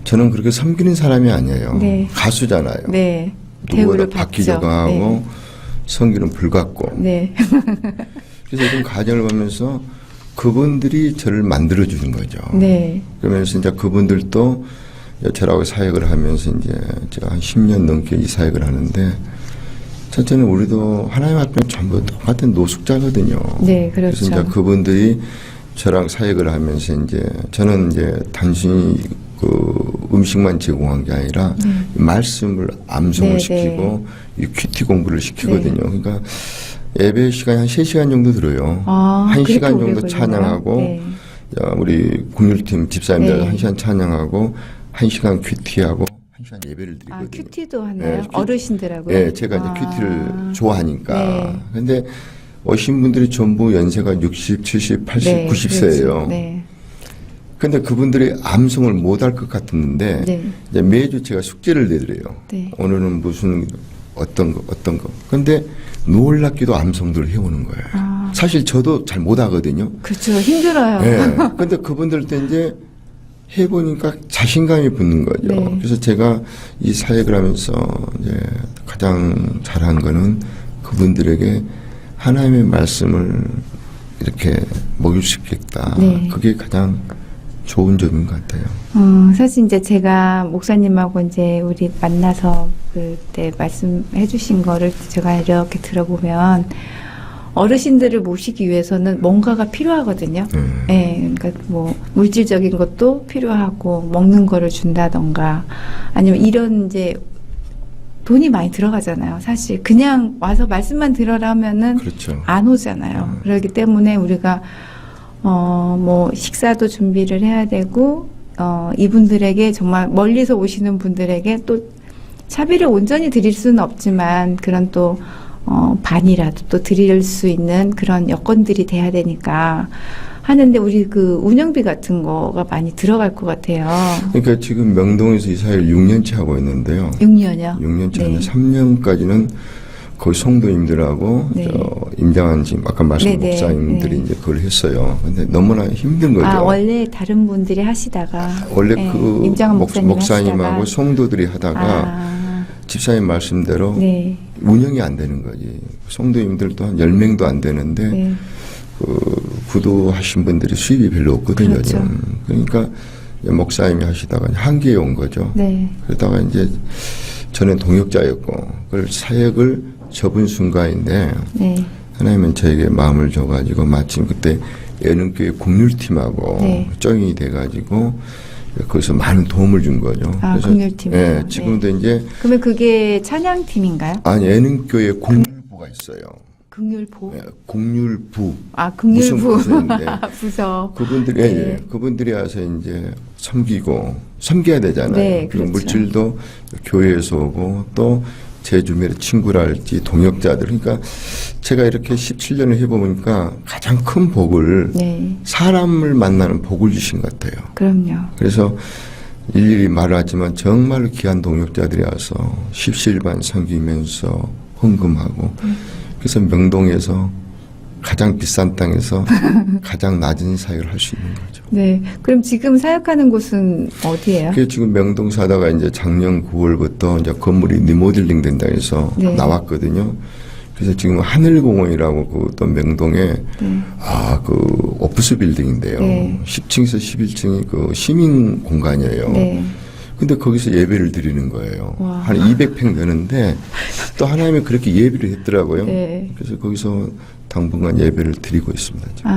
저는 그렇게 섬기는 사람이 아니에요. 네. 가수잖아요. 네. 누구보다 대우를 받기려고 하고 네. 성기는 불같고. 네. 그래서 이런 과정을 보면서 그분들이 저를 만들어주는 거죠. 네. 그러면서 이제 그분들도 저라고 사역을 하면서 이제 제가 한 10년 넘게 이 사역을 하는데, 첫째는 우리도 하나님 앞에는 전부 똑같은 노숙자거든요. 네, 그렇죠. 그래서 이제 그분들이 저랑 사역을 하면서 이제 저는 이제 단순히 그 음식만 제공한 게 아니라 말씀을 암송을 네, 시키고 이 큐티 공부를 시키거든요. 네. 그러니까 예배 시간이 한 3시간 정도 들어요. 1시간 정도 찬양하고 네. 우리 국률팀 집사님들 네. 1시간 찬양하고 1시간 큐티하고 1시간 예배를 드리거든요. 큐티도 하나요? 네, 어르신들하고요? 네, 제가 이제 큐티를 좋아하니까. 네. 근데 오신 분들이 전부 연세가 60, 70, 80, 네, 90세예요. 그렇죠. 네. 근데 그분들이 암송을 못할 것 같았는데 네. 이제 매주 제가 숙제를 내드려요. 네. 오늘은 무슨 어떤 거. 근데 놀랍게도 암송들을 해오는 거예요. 사실 저도 잘 못하거든요. 그렇죠. 힘들어요. 네. 근데 그분들도 이제 해보니까 자신감이 붙는 거죠. 네. 그래서 제가 이 사역을 하면서 이제 가장 잘한 거는 그분들에게 하나님의 말씀을 이렇게 먹일 수 있겠다. 네. 그게 가장 좋은 점인 것 같아요. 사실 이제 제가 목사님하고 이제 우리 만나서 그때 말씀해 주신 거를 제가 이렇게 들어보면 어르신들을 모시기 위해서는 뭔가가 필요하거든요. 예, 그러니까 뭐 물질적인 것도 필요하고 먹는 거를 준다던가 아니면 이런 이제 돈이 많이 들어가잖아요. 사실 그냥 와서 말씀만 들어라 하면은 그렇죠. 안 오잖아요. 그렇기 때문에 우리가 뭐 식사도 준비를 해야 되고 이분들에게 정말 멀리서 오시는 분들에게 또 차비를 온전히 드릴 수는 없지만 그런 또 반이라도 또 드릴 수 있는 그런 여건들이 돼야 되니까 하는데 우리 그 운영비 같은 거가 많이 들어갈 것 같아요. 그러니까 지금 명동에서 이 사회를 6년째 하고 있는데요. 6년이요? 6년째 네. 하는데 3년까지는 거의 성도님들하고 네. 임장한 지금 아까 말씀 네네. 목사님들이 네. 이제 그걸 했어요. 근데 너무나 힘든 거죠. 원래 다른 분들이 하시다가 원래 네, 그 임장한 목사님하고 하시다가. 성도들이 하다가 집사님 말씀대로 네. 운영이 안 되는 거지. 성도님들도 한 10명도 안 되는데 네. 그 구도하신 분들이 수입이 별로 없거든요. 그렇죠. 지금. 그러니까 목사님이 하시다가 한계에 온 거죠. 네. 그러다가 이제 저는 동역자였고 그걸 사역을 접은 순간인데 네. 하나님은 저에게 마음을 줘가지고 마침 그때 예능교회 국률팀하고 네. 정이 돼가지고 거기서 많은 도움을 준 거죠. 국률팀이요? 네, 지금도 이제 그러면 그게 찬양팀인가요? 아니 예능교회 국률부가 있어요. 국률부? 네, 국률부. 국률부. 무슨 부서인데. 부서. 그분들이 네. 그분들이 와서 이제 섬겨야 되잖아요. 네, 그리고 그렇죠. 물질도 교회에서 오고 또 제 주변의 친구랄지 동역자들. 그러니까 제가 이렇게 17년을 해보니까 가장 큰 복을 네. 사람을 만나는 복을 주신 것 같아요. 그럼요. 그래서 일일이 말을 하지만 정말로 귀한 동역자들이 와서 십시일반 섬기면서 헌금하고 그래서 명동에서 가장 비싼 땅에서 가장 낮은 사역을 할 수 있는 거죠. 네. 그럼 지금 사역하는 곳은 어디예요? 그게 지금 명동 사다가 이제 작년 9월부터 이제 건물이 리모델링 된다 해서 네. 나왔거든요. 그래서 지금 하늘공원이라고 그 또 명동에 네. 그 오피스 빌딩인데요. 네. 10층에서 11층이 그 시민 공간이에요. 네. 근데 거기서 예배를 드리는 거예요. 와. 한 200평 되는데 또 하나님이 그렇게 예배를 했더라고요. 네. 그래서 거기서 당분간 예배를 드리고 있습니다. 지금.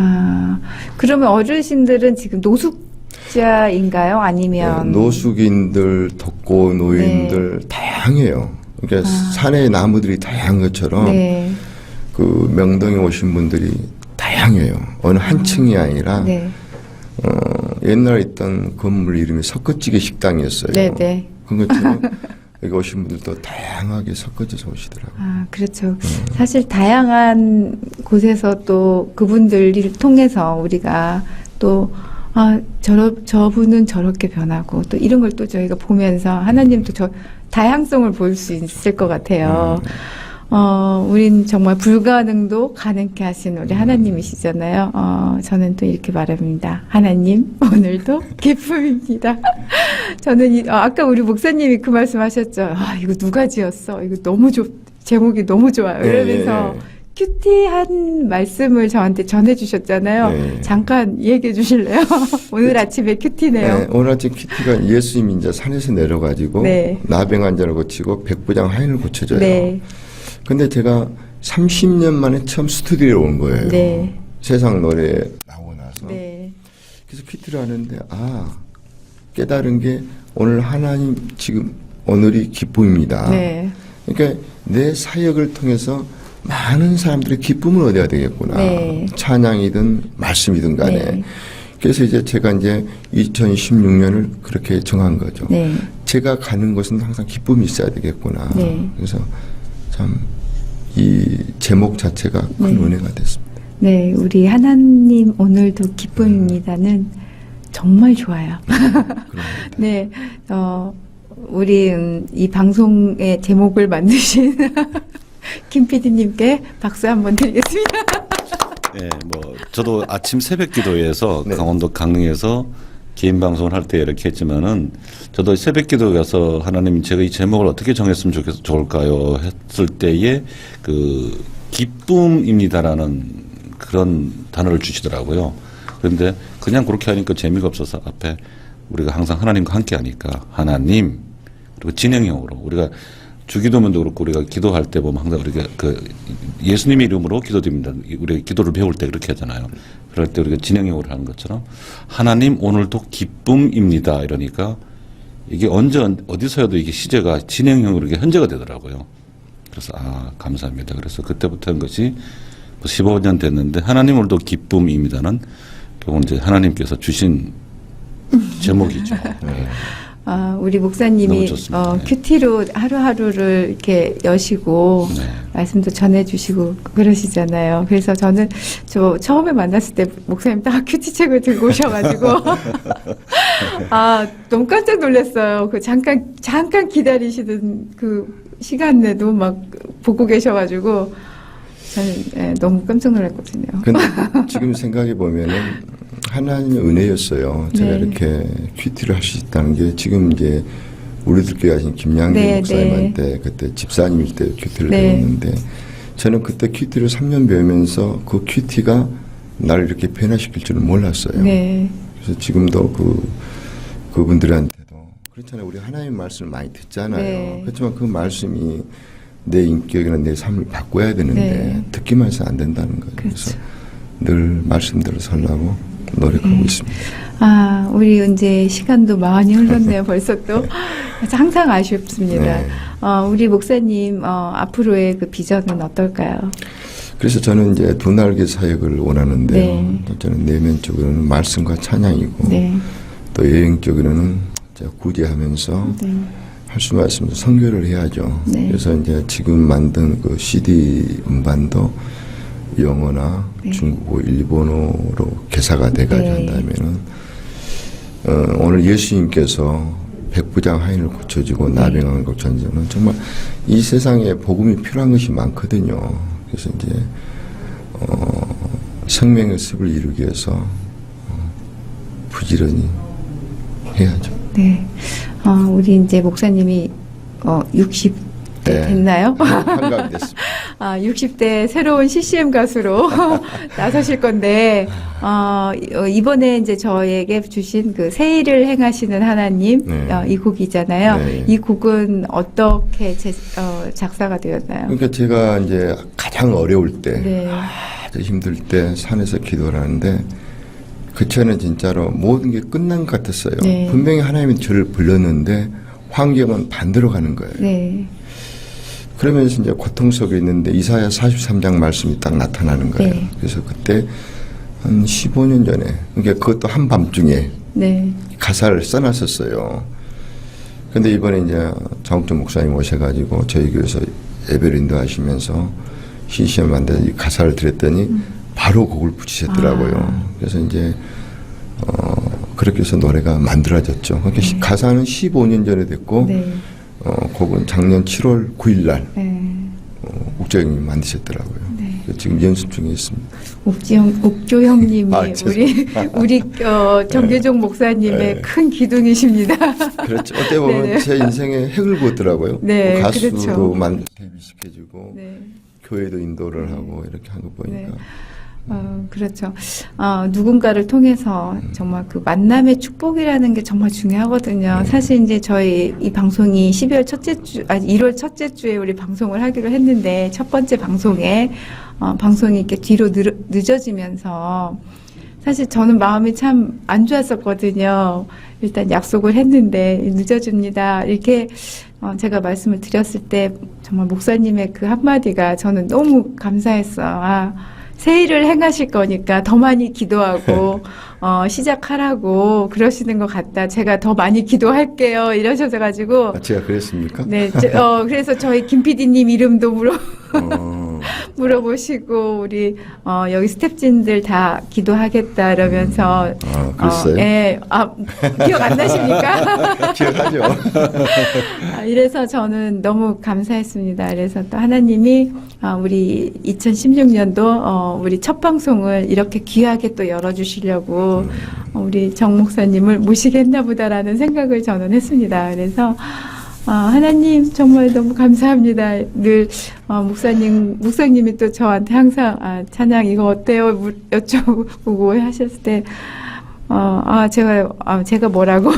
그러면 어르신들은 지금 노숙자인가요? 아니면 노숙인들, 덕고 노인들 다양해요. 그러니까 산의 나무들이 다양한 것처럼 네. 그 명동에 오신 분들이 다양해요. 어느 한 층이 아니라 네. 옛날에 있던 건물 이름이 섞어찌개 식당이었어요. 네, 네. 그것처럼 여기 오신 분들도 다양하게 섞어져서 오시더라고요. 그렇죠. 사실 다양한 곳에서 또 그분들을 통해서 우리가 또 저분은 저렇게 변하고 또 이런 걸 또 저희가 보면서 하나님도 저 다양성을 볼 수 있을 것 같아요. 우린 정말 불가능도 가능케 하신 우리 하나님이시잖아요. 저는 또 이렇게 말합니다. 하나님, 오늘도 기쁨입니다. 저는 아까 우리 목사님이 그 말씀 하셨죠. 이거 누가 지었어? 이거 너무 제목이 너무 좋아요. 이러면서 큐티한 말씀을 저한테 전해주셨잖아요. 네. 잠깐 얘기해 주실래요? 오늘 아침에 큐티네요. 네, 오늘 아침 큐티가 예수님이 이제 산에서 내려가지고 네. 나병 환자를 고치고 백부장 하인을 고쳐줘요. 네. 근데 제가 30년 만에 처음 스튜디오에 온 거예요. 네. 세상 노래 나오고 나서. 네. 그래서 큐티를 하는데 깨달은 게 오늘 하나님 지금 오늘이 기쁨입니다. 네. 그러니까 내 사역을 통해서 많은 사람들의 기쁨을 얻어야 되겠구나. 네. 찬양이든 말씀이든 간에. 네. 그래서 이제 제가 이제 2016년을 그렇게 정한 거죠. 네. 제가 가는 곳은 항상 기쁨이 있어야 되겠구나. 네. 그래서 참 이 제목 자체가 큰 은혜가 됐습니다. 네, 우리 하나님 오늘도 기쁨입니다는 정말 좋아요. 네, 우리 이 방송의 제목을 만드신 김 PD님께 박수 한번 드리겠습니다. 네, 저도 아침 새벽 기도에서 네. 강원도 강릉에서 개인 방송을 할 때 이렇게 했지만은 저도 새벽 기도에 가서 하나님 제가 이 제목을 어떻게 정했으면 좋을까요? 했을 때에 그 기쁨입니다라는 그런 단어를 주시더라고요. 그런데 그냥 그렇게 하니까 재미가 없어서 앞에 우리가 항상 하나님과 함께 하니까 하나님 그리고 진행형으로 우리가 주기도문도 그렇고 우리가 기도할 때 보면 항상 우리가 그 예수님의 이름으로 기도드립니다. 우리가 기도를 배울 때 그렇게 하잖아요. 그럴 때 우리가 진행형으로 하는 것처럼 하나님 오늘도 기쁨입니다. 이러니까 이게 언제 어디서여도 이게 시제가 진행형으로 이게 현재가 되더라고요. 그래서 감사합니다. 그래서 그때부터 한 것이 15년 됐는데 하나님 오늘도 기쁨입니다는 결국 이제 하나님께서 주신 제목이죠. 네. 우리 목사님이 네. 큐티로 하루하루를 이렇게 여시고 네. 말씀도 전해주시고 그러시잖아요. 그래서 저는 처음에 만났을 때 목사님 딱 큐티 책을 들고 오셔가지고 너무 깜짝 놀랐어요. 그 잠깐 기다리시던 그 시간 내도 막 보고 계셔가지고 저는 너무 깜짝 놀랐거든요. 근데 지금 생각해 보면은 하나님의 은혜였어요. 제가 네. 이렇게 큐티를 할 수 있다는 게 지금 이제 우리들께 하신 김양기 네, 목사님한테 그때 집사님일 때 큐티를 네. 배웠는데 저는 그때 큐티를 3년 배우면서 그 큐티가 나를 이렇게 변화시킬 줄은 몰랐어요. 네. 그래서 지금도 그분들한테도 그렇잖아요. 우리 하나님의 말씀을 많이 듣잖아요. 네. 그렇지만 그 말씀이 내 인격이나 내 삶을 바꿔야 되는데 네. 듣기만 해서 안 된다는 거죠. 그렇죠. 그래서 늘 말씀대로 살라고 노력하고 있습니다. 우리 이제 시간도 많이 흘렀네요. 벌써 또 항상 아쉽습니다. 네. 우리 목사님 앞으로의 그 비전은 어떨까요? 그래서 저는 이제 두 날개 사역을 원하는데요. 네. 저는 내면적으로는 말씀과 찬양이고 네. 또 여행적으로는 제가 구제하면서 네. 할 수만 있으면 선교를 해야죠. 네. 그래서 이제 지금 만든 그 CD 음반도 영어나 네. 중국어, 일본어로 개사가 돼가지고 네. 한다면은 오늘 예수님께서 백부장 하인을 고쳐주고 네. 나병한 것 전쟁은 정말 이 세상에 복음이 필요한 것이 많거든요. 그래서 이제 생명의 습을 이루기 위해서 부지런히 해야죠. 네. 우리 이제 목사님이 60 네. 됐나요? 한가됐습니다. 60대 새로운 CCM 가수로 나서실 건데, 이번에 이제 저에게 주신 그 새 일을 행하시는 하나님, 네. 이 곡이잖아요. 네. 이 곡은 어떻게 작사가 되었나요? 그러니까 제가 이제 가장 어려울 때, 네. 아주 힘들 때 산에서 기도를 하는데 그 전에 진짜로 모든 게 끝난 것 같았어요. 네. 분명히 하나님이 저를 불렀는데 환경은 반대로 가는 거예요. 네. 그러면서 이제 고통 속에 있는데 이사야 43장 말씀이 딱 나타나는 거예요. 네. 그래서 그때 한 15년 전에, 그러니까 그것도 한밤중에 네. 가사를 써놨었어요. 근데 이번에 이제 장욱정 목사님 오셔가지고 저희 교회에서 예배를 인도하시면서 CCM 만든 이 가사를 드렸더니 바로 곡을 붙이셨더라고요. 그래서 이제 그렇게 해서 노래가 만들어졌죠. 그러니까 네. 가사는 15년 전에 됐고 네. 곡은 작년 7월 9일 날 네. 옥조형님이 만드셨더라고요. 네. 지금 연습 중에 있습니다. 옥조 형님이 아, 우리 정계종 목사님의 네. 큰 기둥이십니다. 그렇죠. 어떻게 보면 네네. 제 인생에 획을 그었더라고요. 네, 뭐 가수도 그렇죠. 데뷔시켜주고 네. 교회도 인도를 하고 이렇게 한 거 보니까 네. 그렇죠. 누군가를 통해서 정말 그 만남의 축복이라는 게 정말 중요하거든요. 사실 이제 저희 이 방송이 1월 첫째 주에 우리 방송을 하기로 했는데 첫 번째 방송에 방송이 이렇게 뒤로 늦어지면서 사실 저는 마음이 참 안 좋았었거든요. 일단 약속을 했는데 늦어집니다. 이렇게 제가 말씀을 드렸을 때 정말 목사님의 그 한마디가 저는 너무 감사했어요. 새 일을 행하실 거니까 더 많이 기도하고 시작하라고 그러시는 것 같다. 제가 더 많이 기도할게요. 이러셔가지고 제가 그랬습니까? 네, 그래서 저희 김 PD님 이름도 물어보시고 우리 여기 스태프진들 다 기도하겠다 이러면서 그랬어요? 예, 기억 안 나십니까? 기억하죠. 이래서 저는 너무 감사했습니다. 그래서 또 하나님이 우리 2016년도 우리 첫 방송을 이렇게 귀하게 또 열어주시려고 우리 정 목사님을 모시겠나 보다라는 생각을 저는 했습니다. 그래서 하나님 정말 너무 감사합니다. 늘 목사님이 또 저한테 항상 찬양 이거 어때요? 여쭤보고 하셨을 때 제가 뭐라고?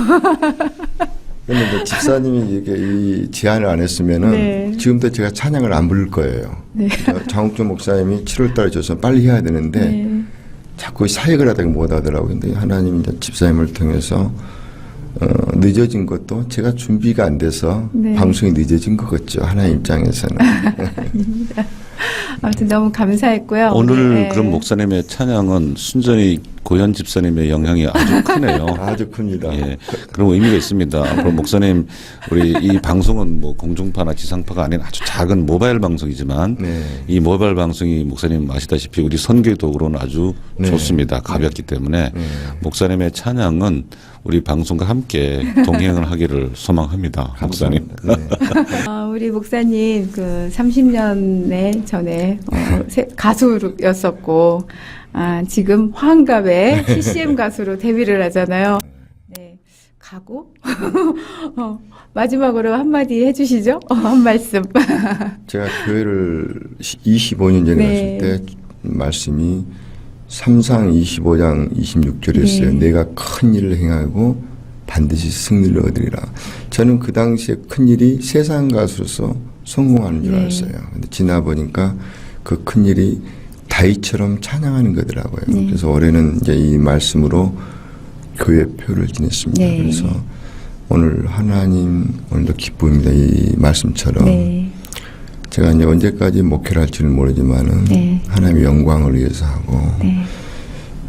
근데 집사님이 이게 이 제안을 안 했으면은 네. 지금도 제가 찬양을 안 부를 거예요. 네. 장욱정 목사님이 7월달에 줘서 빨리 해야 되는데 네. 자꾸 사역을 하다가 못 하더라고요. 근데 하나님이 이제 집사님을 통해서 늦어진 것도 제가 준비가 안 돼서 네. 방송이 늦어진 것 같죠. 하나님 입장에서는. 아닙니다. 아무튼 너무 감사했고요. 오늘 네. 그럼 목사님의 찬양은 순전히 고현 집사님의 영향이 아주 크네요. 아주 큽니다. 예, 그런 의미가 있습니다. 그럼 목사님, 우리 이 방송은 뭐 공중파나 지상파가 아닌 아주 작은 모바일 방송이지만 네. 이 모바일 방송이 목사님 아시다시피 우리 선교 도구로는 아주 네. 좋습니다. 가볍기 때문에 네. 목사님의 목사님의 찬양은 우리 방송과 함께 동행을 하기를 소망합니다. 목사님. 감사합니다. 네. 우리 목사님 그 30년 전에 가수였었고 지금 화한갑의 CCM 가수로 데뷔를 하잖아요. 네, 가고 마지막으로 한마디 해주시죠. 한 말씀. 제가 교회를 25년 전에 네. 갔을 때 말씀이 3상 25장 26절이었어요. 네. 내가 큰 일을 행하고 반드시 승리를 얻으리라. 저는 그 당시에 큰 일이 세상 가수로서 성공하는 줄 네. 알았어요. 근데 지나 보니까 그 큰 일이 다윗처럼 찬양하는 거더라고요. 네. 그래서 올해는 이제 이 말씀으로 교회 표를 지냈습니다. 네. 그래서 오늘 하나님 오늘도 기쁨입니다. 이 말씀처럼 네. 제가 이제 언제까지 목회를 할지는 모르지만은 네. 하나님의 영광을 위해서 하고 네.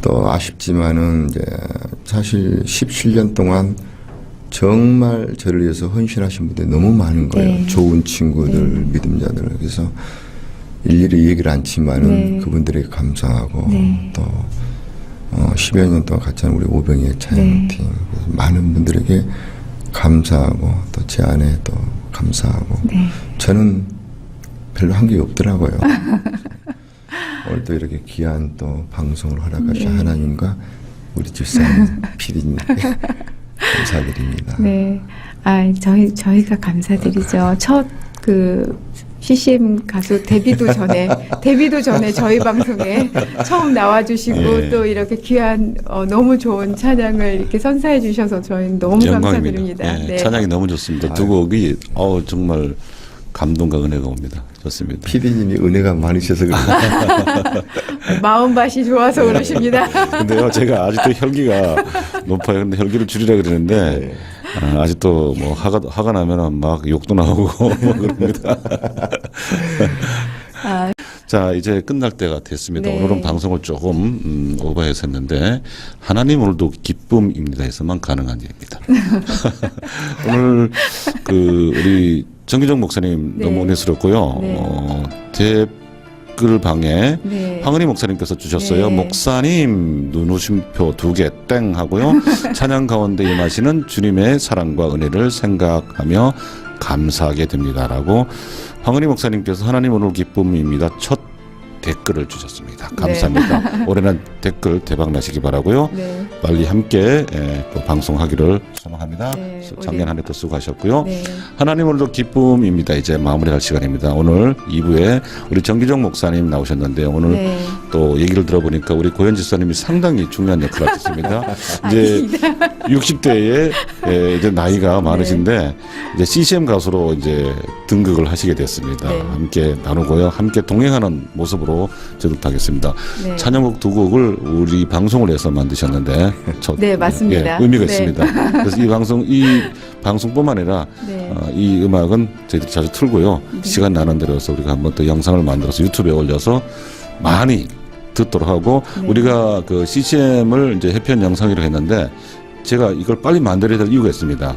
또 아쉽지만은 이제 사실 17년 동안 정말 저를 위해서 헌신하신 분들이 너무 많은 거예요. 네. 좋은 친구들, 믿음자들. 그래서 일일이 얘기를 않지만은 네. 그분들에게 감사하고 네. 또 10여 년 동안 같이 한 우리 오병의 찬양팀 네. 많은 분들에게 감사하고 또 제 안에 또 감사하고 네. 저는 별로 한 게 없더라고요. 오늘 또 이렇게 귀한 또 방송을 허락하신 네. 하나님과 우리 집사님 피디님께 감사드립니다. 네. 저희가 감사드리죠. 첫 그 CCM 가수 데뷔도 전에 저희 방송에 처음 나와주시고 예. 또 이렇게 귀한 너무 좋은 찬양을 이렇게 선사해 주셔서 저희는 너무 영광입니다. 감사드립니다. 예, 네. 찬양이 너무 좋습니다. 두 곡이 정말 감동과 은혜가 옵니다. 좋습니다. PD님이 은혜가 많으셔서 그래요. 마음밭이 좋아서 그러십니다. 근데요, 제가 아직도 혈기가 높아요. 근데 혈기를 줄이라 그러는데, 아직도 뭐 화가 나면 막 욕도 나오고 뭐 그럽니다. 아, 자, 이제 끝날 때가 됐습니다. 네. 오늘은 방송을 조금 오버해서 했는데, 하나님 오늘도 기쁨입니다 해서만 가능한 얘기입니다. 오늘 우리 정기정 목사님 네. 너무 은혜스럽고요. 네. 댓글방에 네. 황은희 목사님께서 주셨어요. 네. 목사님 눈웃음표 2개 땡 하고요. 찬양 가운데 임하시는 주님의 사랑과 은혜를 생각하며 감사하게 됩니다라고 황은희 목사님께서 하나님 오늘 기쁨입니다. 첫 댓글을 주셨습니다. 감사합니다. 올해는 댓글 대박 나시기 바라고요. 네. 빨리 함께 또 방송하기를 소망합니다. 네, 작년 한 해 또 수고하셨고요. 네. 하나님 오늘도 기쁨입니다. 이제 마무리할 시간입니다. 오늘 2부에 우리 정기정 목사님 나오셨는데 오늘 네. 또 얘기를 들어보니까 우리 고현 지사님이 상당히 중요한 역할을 하셨습니다. 이제 60대에 이제 나이가 많으신데 이제 CCM 가수로 이제 등극을 하시게 됐습니다. 네. 함께 나누고요. 함께 동행하는 모습으로 저도 하겠습니다. 네. 찬양곡 두 곡을 우리 방송을 해서 만드셨는데 네, 맞습니다. 의미가 네. 있습니다. 그래서 이 방송뿐만 아니라 네. 이 음악은 저희들이 자주 틀고요. 시간 나는 대로 해서 우리가 한번 또 영상을 만들어서 유튜브에 올려서 많이 듣도록 하고 네. 우리가 그 CCM을 이제 해편 영상이라고 했는데 제가 이걸 빨리 만들어야 될 이유가 있습니다.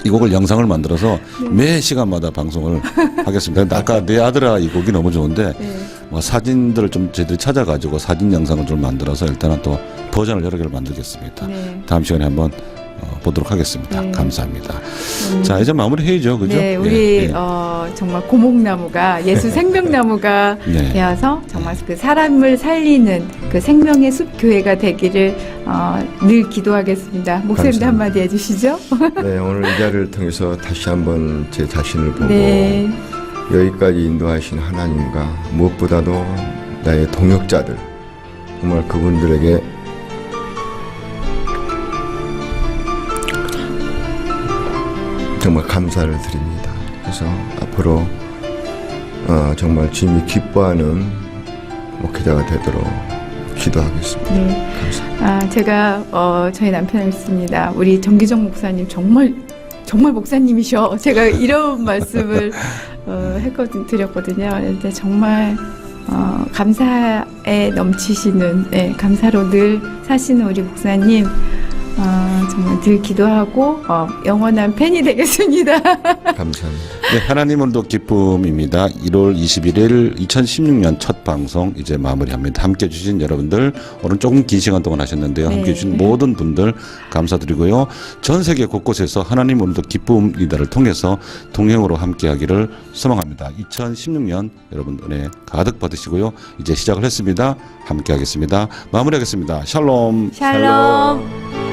이 곡을 영상을 만들어서 매 시간마다 방송을 하겠습니다. 근데 아까 내 아들아 이 곡이 너무 좋은데 네. 뭐 사진들을 좀 저희들이 찾아가지고 사진 영상을 좀 만들어서 일단은 또 버전을 여러 개를 만들겠습니다. 네. 다음 시간에 한번 보도록 하겠습니다. 네. 감사합니다. 자 이제 마무리 해야죠, 그죠? 네, 우리 예, 예. 정말 고목나무가 예수 생명나무가 네. 되어서 정말 그 사람을 살리는 그 생명의 숲 교회가 되기를 늘 기도하겠습니다. 목사님도 감사합니다. 한마디 해주시죠. 네, 오늘 이 자리를 통해서 다시 한번 제 자신을 보고 네, 여기까지 인도하신 하나님과 무엇보다도 나의 동역자들 정말 그분들에게 정말 감사를 드립니다. 그래서 앞으로 정말 주님이 기뻐하는 목회자가 되도록 기도하겠습니다. 네. 감사합니다. 제가 저희 남편을 믿습니다. 우리 정기정 목사님 정말 목사님이셔. 제가 이런 말씀을 드렸거든요. 근데 정말 감사에 넘치시는, 감사로 늘 사시는 우리 목사님. 정말 늘 기도하고 영원한 팬이 되겠습니다. 감사합니다. 네, 하나님 오늘도 기쁨입니다. 1월 21일 2016년 첫 방송 이제 마무리합니다. 함께해 주신 여러분들 오늘 조금 긴 시간 동안 하셨는데요. 네. 함께해 주신 모든 분들 감사드리고요. 전 세계 곳곳에서 하나님 오늘도 기쁨이다를 통해서 동행으로 함께하기를 소망합니다. 2016년 여러분 은혜 가득 받으시고요. 이제 시작을 했습니다. 함께하겠습니다. 마무리하겠습니다. 샬롬. 샬롬.